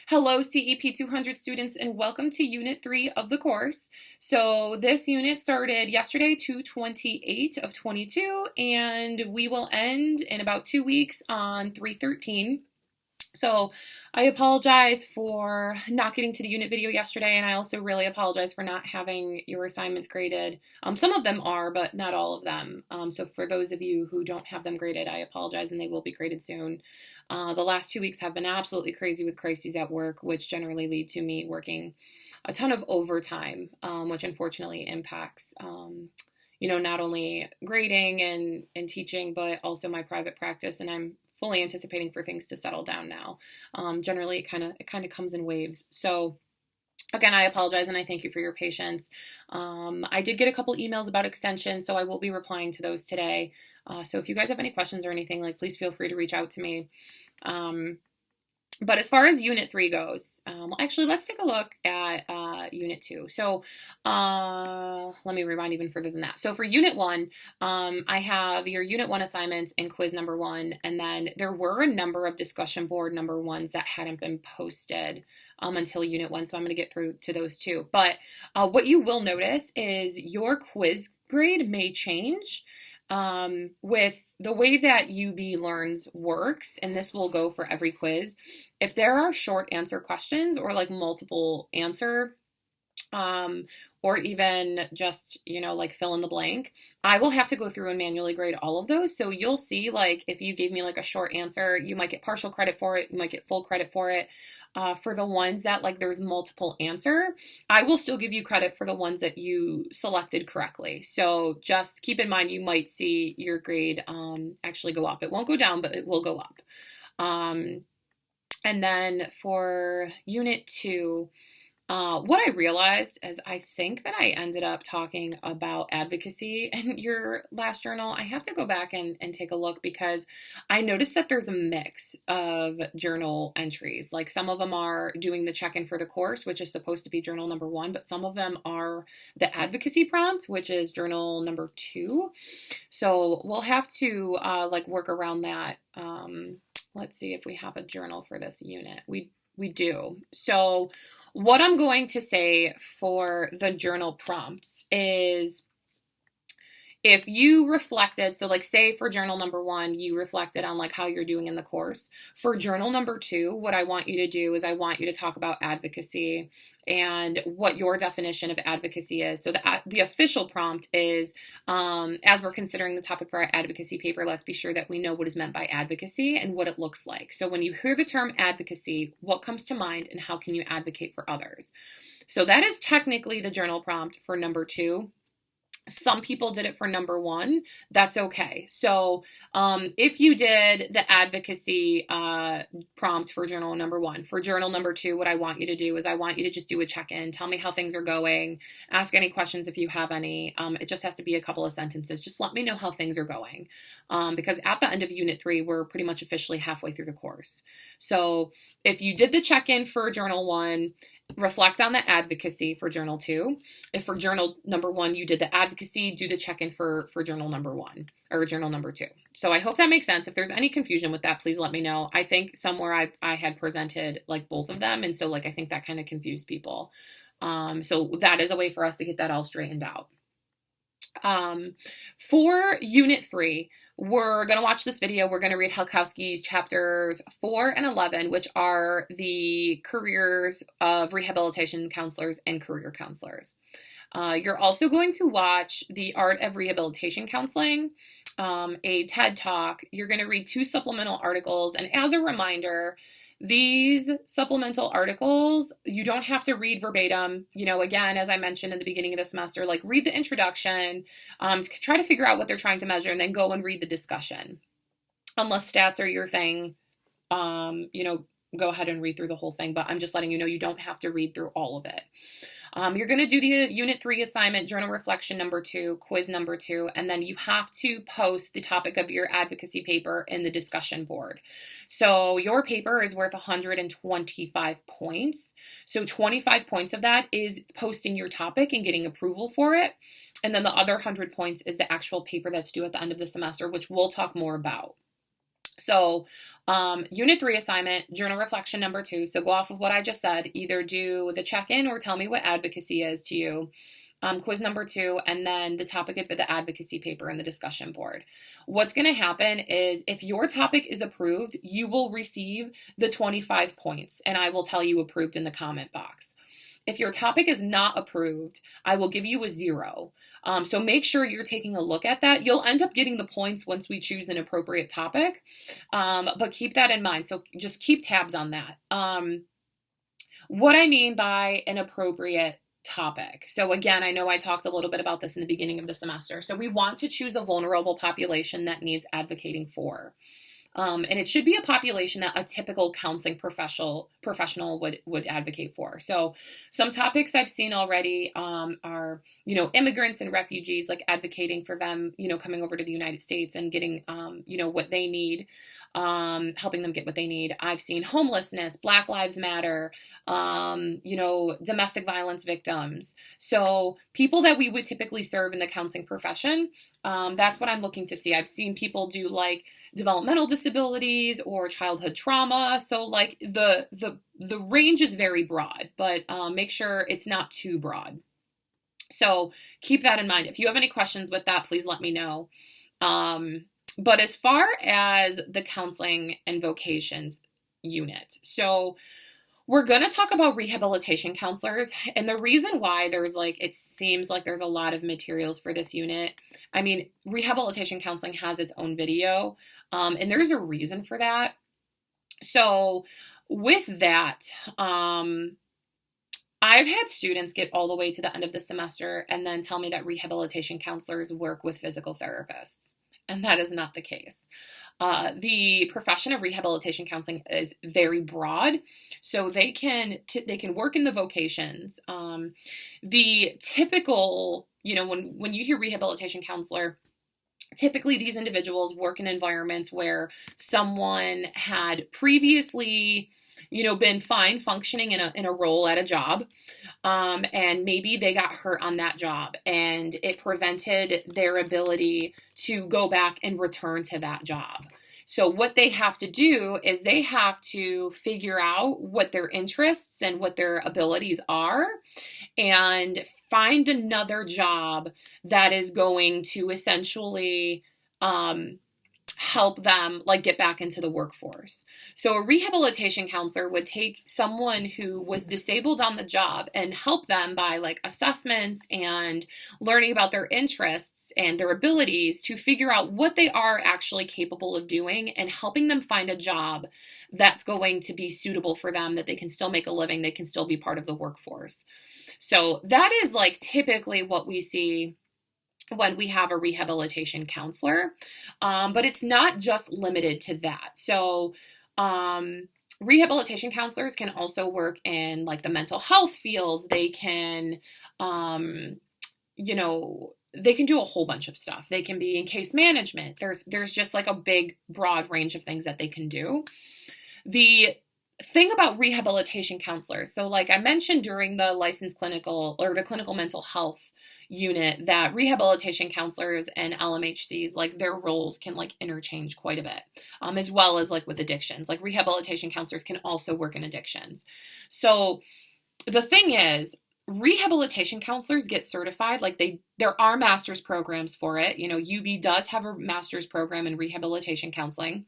Hello, CEP 200 students, and welcome to Unit 3 of the course. So this unit started yesterday, 2/28 of 22, and we will end in about 2 weeks on 3/13. So I apologize for not getting to the unit video yesterday, and I also really apologize for not having your assignments graded. Some of them are, but not all of them. So for those of you who don't have them graded, I apologize, and they will be graded soon. The last 2 weeks have been absolutely crazy with crises at work, which generally lead to me working a ton of overtime, which unfortunately impacts not only grading and teaching, but also my private practice. And I'm fully anticipating for things to settle down now. Generally, it kind of comes in waves. So again, I apologize and I thank you for your patience. I did get a couple emails about extension, so I will be replying to those today. So if you guys have any questions or anything, please feel free to reach out to me. But as far as Unit 3 goes, actually, let's take a look at Unit 2. So let me rewind even further than that. So for Unit 1, I have your Unit 1 assignments and quiz number 1, and then there were a number of discussion board number 1s that hadn't been posted until Unit 1, so I'm going to get through to those too. But what you will notice is your quiz grade may change. With the way that UB Learns works, and this will go for every quiz, if there are short answer questions or multiple answer, or even just, fill in the blank, I will have to go through and manually grade all of those. So you'll see, if you gave me a short answer, you might get partial credit for it, you might get full credit for it. For the ones that there's multiple answer, I will still give you credit for the ones that you selected correctly. So just keep in mind, you might see your grade actually go up. It won't go down, but it will go up. And then for Unit 2, what I realized is I think that I ended up talking about advocacy in your last journal. I have to go back and take a look because I noticed that there's a mix of journal entries. Some of them are doing the check-in for the course, which is supposed to be journal number 1, but some of them are the advocacy prompt, which is journal number 2. So we'll have to work around that. Let's see if we have a journal for this unit. We do. So what I'm going to say for the journal prompts is if you reflected, so say for journal number 1, you reflected on how you're doing in the course. For journal number 2, what I want you to do is I want you to talk about advocacy and what your definition of advocacy is. So the official prompt is, as we're considering the topic for our advocacy paper, let's be sure that we know what is meant by advocacy and what it looks like. So when you hear the term advocacy, what comes to mind and how can you advocate for others? So that is technically the journal prompt for number 2. Some people did it for number 1. That's okay. So if you did the advocacy prompt for journal number 1, for journal number 2, what I want you to do is I want you to just do a check-in. Tell me how things are going. Ask any questions if you have any. It just has to be a couple of sentences. Just let me know how things are going. Because at the end of Unit 3, we're pretty much officially halfway through the course. So if you did the check-in for journal 1, reflect on the advocacy for journal 2. If for journal number 1 you did the advocacy, do the check-in for journal number 1 or journal number 2. So I hope that makes sense. If there's any confusion with that, please let me know. I think somewhere I had presented both of them, and so I think that kind of confused people. So that is a way for us to get that all straightened out. For Unit 3, we're going to watch this video. We're going to read Halkowski's chapters 4 and 11, which are the careers of rehabilitation counselors and career counselors. You're also going to watch The Art of Rehabilitation Counseling, a TED Talk. You're going to read 2 supplemental articles. And as a reminder, these supplemental articles, you don't have to read verbatim. Again, as I mentioned in the beginning of the semester, read the introduction, try to figure out what they're trying to measure, and then go and read the discussion. Unless stats are your thing, go ahead and read through the whole thing, but I'm just letting you know you don't have to read through all of it. You're going to do the Unit 3 assignment, journal reflection number 2, quiz number 2, and then you have to post the topic of your advocacy paper in the discussion board. So your paper is worth 125 points. So 25 points of that is posting your topic and getting approval for it. And then the other 100 points is the actual paper that's due at the end of the semester, which we'll talk more about. So, Unit 3 assignment, journal reflection number 2. So go off of what I just said. Either do the check-in or tell me what advocacy is to you. Quiz number 2, and then the topic of the advocacy paper and the discussion board. What's going to happen is if your topic is approved, you will receive the 25 points, and I will tell you approved in the comment box. If your topic is not approved, I will give you a 0. So make sure you're taking a look at that. You'll end up getting the points once we choose an appropriate topic, but keep that in mind. So just keep tabs on that. What I mean by an appropriate topic. So again, I know I talked a little bit about this in the beginning of the semester. So we want to choose a vulnerable population that needs advocating for. And it should be a population that a typical counseling professional would advocate for. So some topics I've seen already are, immigrants and refugees, like advocating for them, coming over to the United States and getting, what they need, helping them get what they need. I've seen homelessness, Black Lives Matter, domestic violence victims. So people that we would typically serve in the counseling profession, that's what I'm looking to see. I've seen people do like developmental disabilities or childhood trauma. So like the range is very broad, but make sure it's not too broad. So keep that in mind. If you have any questions with that, please let me know. But as far as the counseling and vocations unit, so we're going to talk about rehabilitation counselors, and the reason why it seems like there's a lot of materials for this unit. I mean, rehabilitation counseling has its own video, and there's a reason for that. So with that, I've had students get all the way to the end of the semester and then tell me that rehabilitation counselors work with physical therapists, and that is not the case. The profession of rehabilitation counseling is very broad, so they can work in the vocations. The typical, when you hear rehabilitation counselor, typically these individuals work in environments where someone had previously, been fine functioning in a role at a job, and maybe they got hurt on that job and it prevented their ability to go back and return to that job. So what they have to do is they have to figure out what their interests and what their abilities are and find another job that is going to essentially help them get back into the workforce. So a rehabilitation counselor would take someone who was disabled on the job and help them by assessments and learning about their interests and their abilities to figure out what they are actually capable of doing and helping them find a job that's going to be suitable for them, that they can still make a living, they can still be part of the workforce. So that is typically what we see when we have a rehabilitation counselor, but it's not just limited to that. So rehabilitation counselors can also work in the mental health field. They can, they can do a whole bunch of stuff. They can be in case management. There's just a big, broad range of things that they can do. The thing about rehabilitation counselors, so I mentioned during the licensed clinical or the clinical mental health unit, that rehabilitation counselors and LMHCs, their roles can interchange quite a bit, as well as with addictions. Rehabilitation counselors can also work in addictions. So the thing is, rehabilitation counselors get certified. There are master's programs for it. UB does have a master's program in rehabilitation counseling,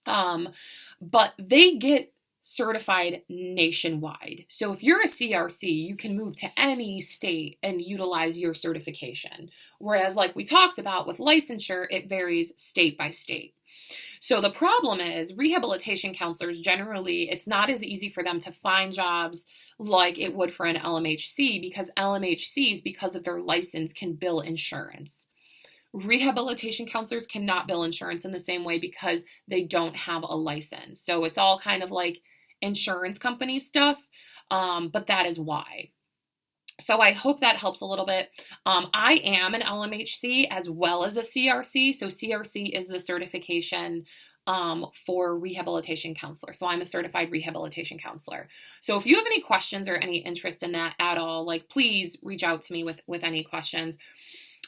but they get certified nationwide. So if you're a CRC, you can move to any state and utilize your certification. Whereas we talked about with licensure, it varies state by state. So the problem is rehabilitation counselors, generally, it's not as easy for them to find jobs like it would for an LMHC, because LMHCs, because of their license, can bill insurance. Rehabilitation counselors cannot bill insurance in the same way because they don't have a license. So it's all kind of insurance company stuff, but that is why. So I hope that helps a little bit. I am an LMHC as well as a CRC. So CRC is the certification for rehabilitation counselor. So I'm a certified rehabilitation counselor. So if you have any questions or any interest in that at all, please reach out to me with any questions.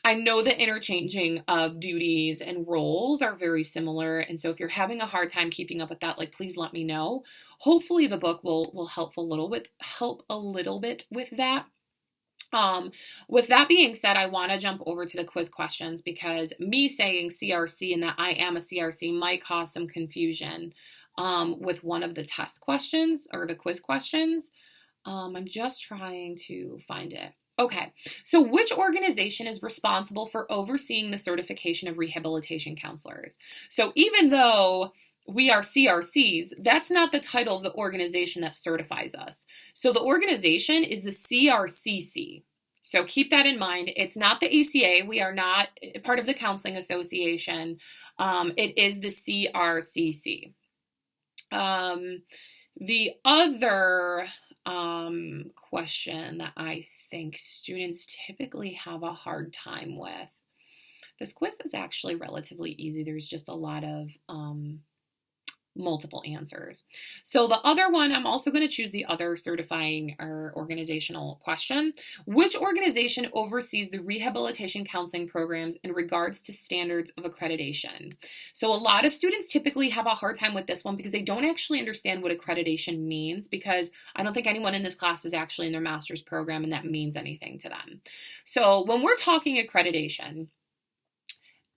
I know the interchanging of duties and roles are very similar. And so if you're having a hard time keeping up with that, like, please let me know. Hopefully the book will help a little bit with that. With that being said, I want to jump over to the quiz questions because me saying CRC and that I am a CRC might cause some confusion with one of the test questions or the quiz questions. I'm just trying to find it. Okay, so which organization is responsible for overseeing the certification of rehabilitation counselors? So even though we are CRCs, that's not the title of the organization that certifies us. So the organization is the CRCC. So keep that in mind. It's not the ACA. We are not part of the Counseling Association. It is the CRCC. The other question that I think students typically have a hard time with. This quiz is actually relatively easy. There's just a lot of multiple answers. So the other one, I'm also going to choose the other certifying or organizational question. Which organization oversees the rehabilitation counseling programs in regards to standards of accreditation? So a lot of students typically have a hard time with this one because they don't actually understand what accreditation means, because I don't think anyone in this class is actually in their master's program and that means anything to them. So when we're talking accreditation,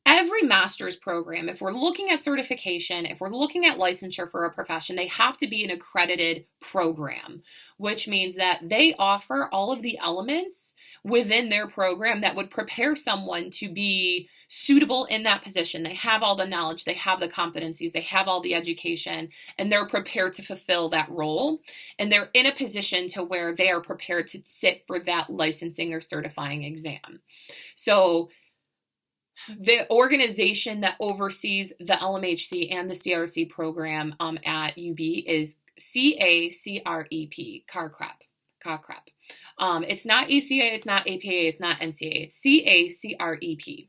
every master's program, if we're looking at certification, if we're looking at licensure for a profession, they have to be an accredited program, which means that they offer all of the elements within their program that would prepare someone to be suitable in that position. They have all the knowledge, they have the competencies, they have all the education, and they're prepared to fulfill that role. And they're in a position to where they are prepared to sit for that licensing or certifying exam. So the organization that oversees the LMHC and the CRC program at UB is CACREP, CACREP. It's not ACA, it's not APA, it's not NCA, it's CACREP.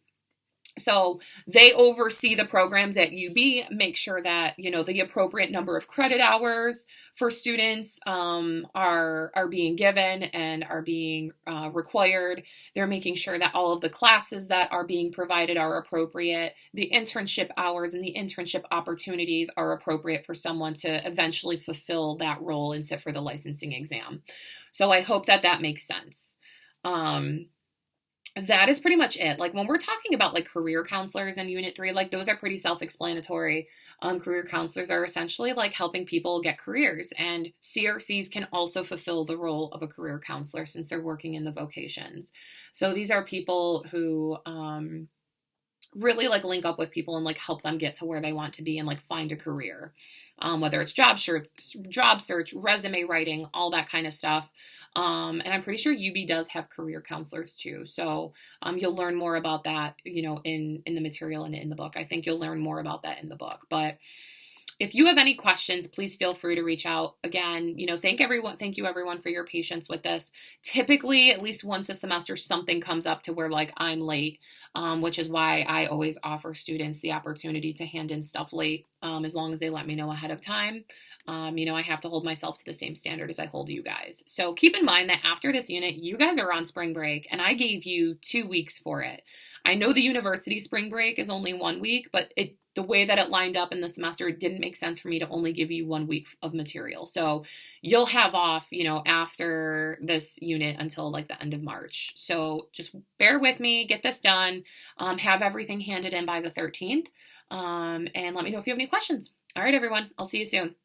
So they oversee the programs at UB, make sure that, the appropriate number of credit hours for students are being given and are being required. They're making sure that all of the classes that are being provided are appropriate. The internship hours and the internship opportunities are appropriate for someone to eventually fulfill that role and sit for the licensing exam. So I hope that makes sense. That is pretty much it. Like when we're talking about like career counselors in Unit 3, like those are pretty self-explanatory. Career counselors are essentially like helping people get careers, and CRCs can also fulfill the role of a career counselor since they're working in the vocations. So these are people who really like link up with people and like help them get to where they want to be and like find a career, whether it's job search, resume writing, all that kind of stuff. And I'm pretty sure UB does have career counselors too. So you'll learn more about that, in the material and in the book. I think you'll learn more about that in the book. But if you have any questions, please feel free to reach out. Again, thank you everyone for your patience with this. Typically, at least once a semester, something comes up to where like I'm late, which is why I always offer students the opportunity to hand in stuff late, as long as they let me know ahead of time. I have to hold myself to the same standard as I hold you guys. So keep in mind that after this unit, you guys are on spring break, and I gave you 2 weeks for it. I know the university spring break is only 1 week, but the way that it lined up in the semester, it didn't make sense for me to only give you 1 week of material. So you'll have off, after this unit until like the end of March. So just bear with me, get this done, have everything handed in by the 13th, and let me know if you have any questions. All right, everyone, I'll see you soon.